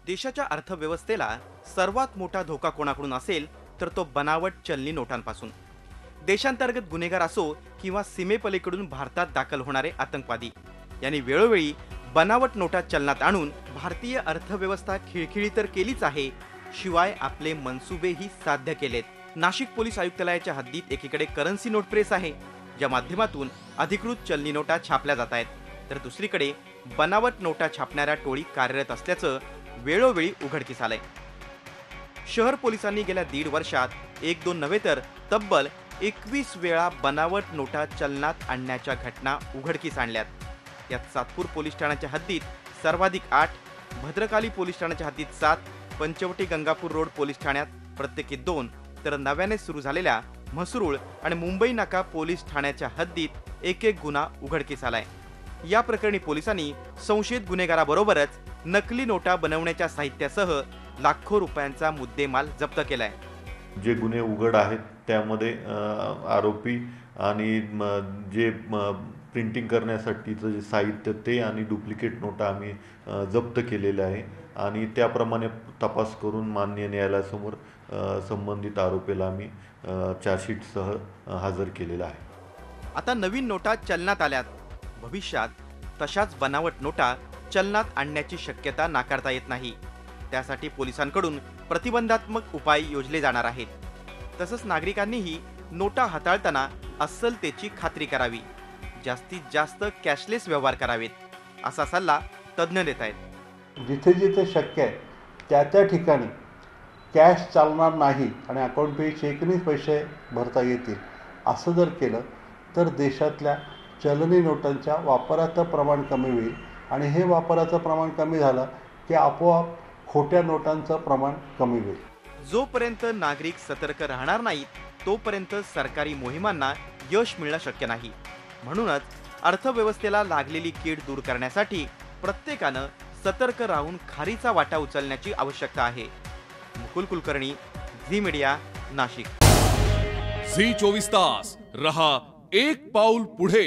देशाच्या अर्थव्यवस्थेला सर्वात मोठा धोका कोणाकडून असेल तर तो बनावट चलनी नोटांपासून। देशांतर्गत गुन्हेगार असो किंवा सीमेपलीकडून भारतात दाखल होणारे आतंकवादी यांनी वेळोवेळी बनावट नोटा चलनात आणून भारतीय अर्थव्यवस्था खिळखिळी तर केलीच आहे, शिवाय आपले मनसुबेही साध्य केलेत। नाशिक पोलीस आयुक्तालयाच्या हद्दीत एकीकडे करन्सी नोट प्रेस आहे, ज्या माध्यमातून अधिकृत चलनी नोटा छापल्या जात आहेत, तर दुसरीकडे बनावट नोटा छापणाऱ्या टोळी कार्यरत असल्याचं वेळोवेळी उघडकीस आलंय। शहर पोलिसांनी गेल्या 1.5 वर्षात एक दोन नव्हे तर तब्बल 21 वेळा बनावट नोटा चलनात आणण्याच्या घटना उघडकीस आणल्यात। यात सातपूर पोलीस ठाण्याच्या हद्दीत सर्वाधिक 8, भद्रकाली पोलीस ठाण्याच्या हद्दीत 7, पंचवटी गंगापूर रोड पोलीस ठाण्यात प्रत्येकी 2, तर नव्याने सुरू झालेल्या म्हसरूळ आणि मुंबई नाका पोलीस ठाण्याच्या हद्दीत एक गुन्हा उघडकीस आलाय। या प्रकरणी पोलिसांनी संशयित गुन्हेगाराबरोबरच नकली नोटा बनवण्याच्या साहित्यासह लाखो रुपयांचा मुद्देमाल जप्त केलाय। जे गुन्हे उघड आहेत त्यामध्ये आरोपी आणि जे प्रिंटिंग करण्यासाठीचं जे साहित्य ते आणि डुप्लिकेट नोटा आम्ही जप्त केलेले आहे आणि त्याप्रमाणे तपास करून माननीय न्यायालयासमोर संबंधित आरोपीला आम्ही चार्जशीटसह हजर केलेला आहे। आता नवीन नोटा चलनात आल्यात, भविष्यात तशाच बनावट नोटा चलनात आणण्याची शक्यता नाकारता येत नाही। त्यासाठी पोलिसांकडून प्रतिबंधात्मक उपाय योजले जाणार आहेत। तसंच नागरिकांनीही नोटा हाताळताना अस्सलतेची खात्री करावी, जास्तीत जास्त कॅशलेस व्यवहार करावेत, असा सल्ला तज्ज्ञ देत आहेत। जिथे जिथे शक्य आहे त्या त्या ठिकाणी कॅश चालणार नाही आणि अकाउंट पे चेकने पैसे भरता येतील असं जर केलं तर देशातल्या चलनी नोटांच्या वापराचं प्रमाण कमी होईल आणि हे वापराचं प्रमाण कमी झालं की आपोआप खोट्या नोटांचं प्रमाण कमी होईल। जोपर्यंत नागरिक सतर्क राहणार नाहीत तोपर्यंत सरकारी मोहिमांना यश मिळणं शक्य नाही। म्हणूनच अर्थव्यवस्थेला लागलेली कीड दूर करण्यासाठी प्रत्येकानं सतर्क राहून खारीचा वाटा उचलण्याची आवश्यकता आहे। मुकुल कुलकर्णी, झी मीडिया, नाशिक। झी 24 तास रहा एक पाऊल पुढे।